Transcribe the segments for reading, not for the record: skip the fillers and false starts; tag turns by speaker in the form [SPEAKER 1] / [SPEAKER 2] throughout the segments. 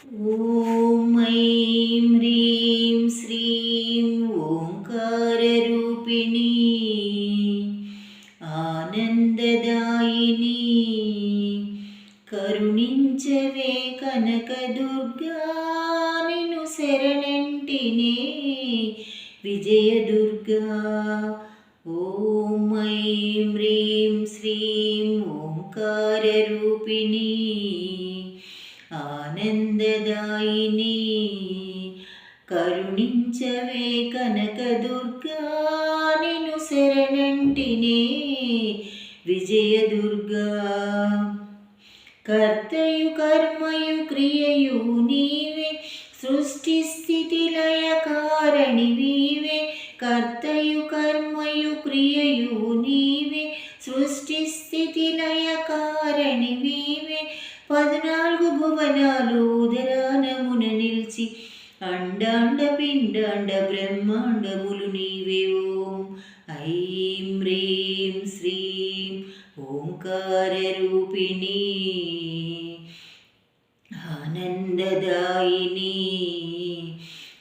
[SPEAKER 1] ॐ ऐं ह्रीं श्रीं ओङ्काररूपिणी आनन्ददायिनी करुणिंचवे कनकदुर्गा निन्नु शरणंटिने विजयदुर्गा। ॐ ऐं ह्रीं श्रीं ओङ्काररूपिणी आनन्ददायिनी करुणिंचवे कनकदुर्गा निन्नु शरणंटिने विजयदुर्गा। कर्तयु कर्मयु क्रिययु नीवे सृष्टि स्थिति लय कारणिवीवे। कर्तयु कर्मयु क्रिययु नीवे सृष्टि स्थिति लय कारणिवीवे। 14 భువనాలు ఉదరానమున నిలిచి అండాండ పిండాండ బ్రహ్మాండములు నీవే। ఓం ఐం హ్రీం శ్రీం ఓంకారరూపిణీ ఆనందదాయిని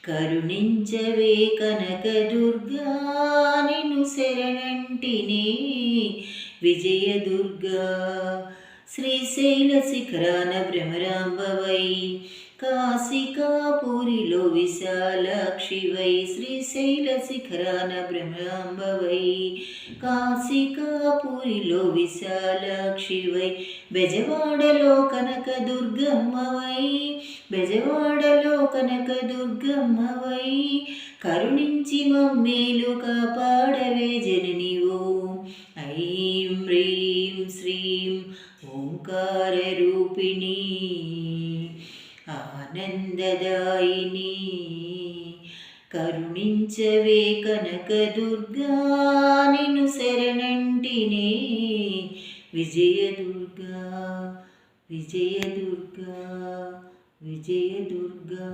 [SPEAKER 1] కరుణించవే కనకదుర్గా నిన్ను శరణంటినే విజయదుర్గా। శ్రీశైల శిఖరాన భ్రమరాంబవై కాశికాపురిలో విశాలాక్షివై। శ్రీశైల శిఖరాన భ్రమరాంబవై కాశికాపురిలో విశాలాక్షివై। బెజవాడలో కనకదుర్గమ్మవై బెజవాడలో కనకదుర్గమ్మవై కరుణించి మమ్మేలు కాపాడవే జనని। ఓం ఐం హ్రీం శ్రీం ఓంకారరూపిణీ ఆనందదాయిని కరుణించవే కనకదుర్గా నిన్ను శరణంటినే విజయదుర్గా విజయదుర్గా విజయదుర్గా।